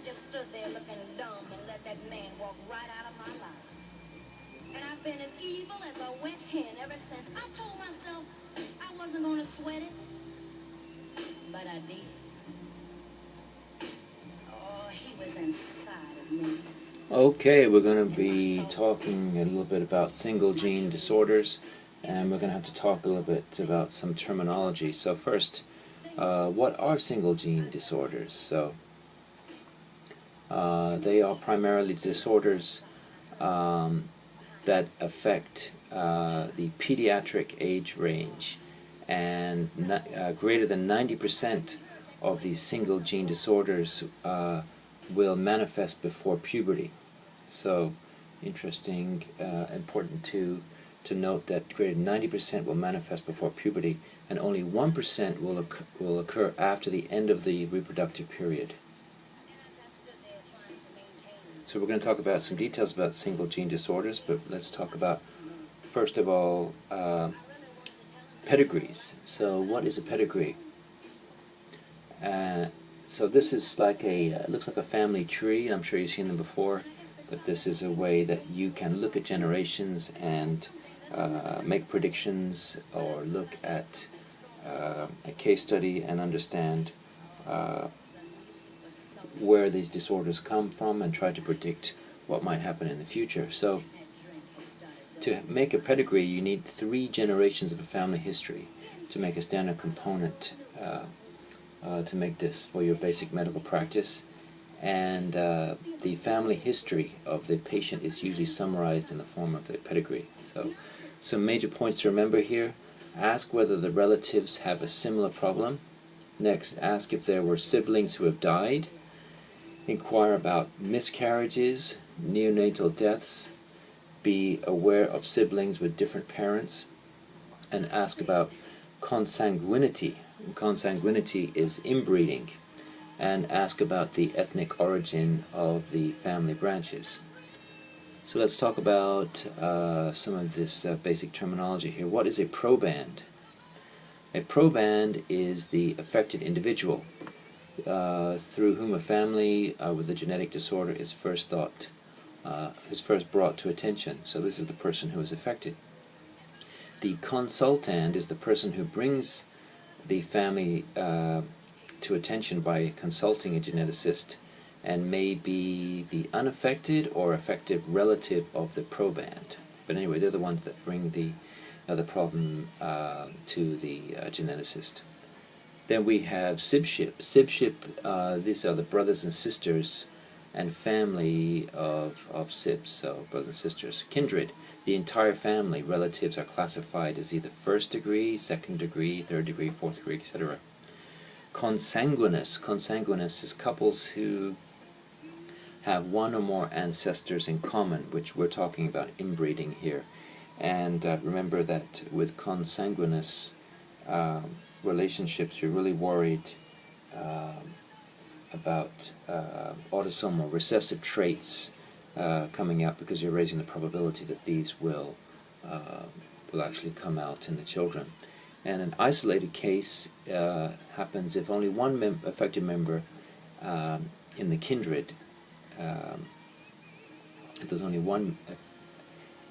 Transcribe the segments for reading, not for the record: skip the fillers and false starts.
just stood there looking dumb and let that man walk right out of my life. And I've been as evil as a wet hen ever since. I told myself I wasn't going to sweat it, but I did. Oh, he was inside of me. Okay, we're going to be talking a little bit about single gene disorders, and we're going to have to talk a little bit about some terminology. So first, what are single gene disorders? So they are primarily disorders that affect the pediatric age range, and greater than 90% of these single gene disorders will manifest before puberty. So interesting, important to note that greater than 90% will manifest before puberty, and only 1% will occur after the end of the reproductive period. So we're going to talk about some details about single gene disorders, but let's talk about, first of all, pedigrees. So what is a pedigree? So this is like it looks like a family tree. I'm sure you've seen them before, but this is a way that you can look at generations and make predictions, or look at a case study and understand where these disorders come from and try to predict what might happen in the future. So to make a pedigree, you need 3 generations of a family history to make a standard component to make this for your basic medical practice. And the family history of the patient is usually summarized in the form of the pedigree. So some major points to remember here: ask whether the relatives have a similar problem. Next, ask if there were siblings who have died. Inquire about miscarriages, neonatal deaths. Be aware of siblings with different parents. And ask about consanguinity. Consanguinity is inbreeding. And ask about the ethnic origin of the family branches. So let's talk about some of this basic terminology here. What is a proband? A proband is the affected individual through whom a family with a genetic disorder is first brought to attention. So this is the person who is affected. The consultant is the person who brings the family to attention by consulting a geneticist, and may be the unaffected or affected relative of the proband. But anyway, they're the ones that bring the problem to the geneticist. Then we have sibship. Sibship, these are the brothers and sisters and family of sibs, so brothers and sisters. Kindred, the entire family, relatives are classified as either first degree, second degree, third degree, fourth degree, etc. Consanguineous. Consanguineous is couples who have one or more ancestors in common, which we're talking about inbreeding here. And remember that with consanguineous relationships, you're really worried about autosomal recessive traits coming out, because you're raising the probability that these will actually come out in the children. And an isolated case happens if only one affected member in the kindred, if there's only one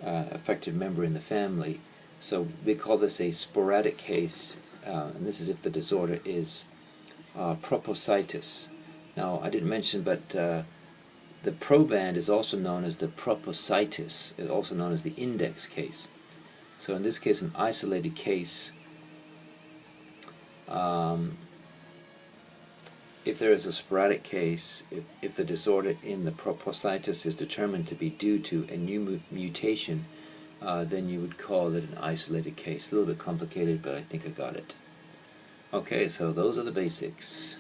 affected member in the family. So we call this a sporadic case, and this is if the disorder is propocytis. Now, I didn't mention, but the proband is also known as the propocytis, is also known as the index case. So in this case, an isolated case, if there is a sporadic case, if the disorder in the propocytis is determined to be due to a new mutation, then you would call it an isolated case. A little bit complicated, but I think I got it. Okay, so those are the basics.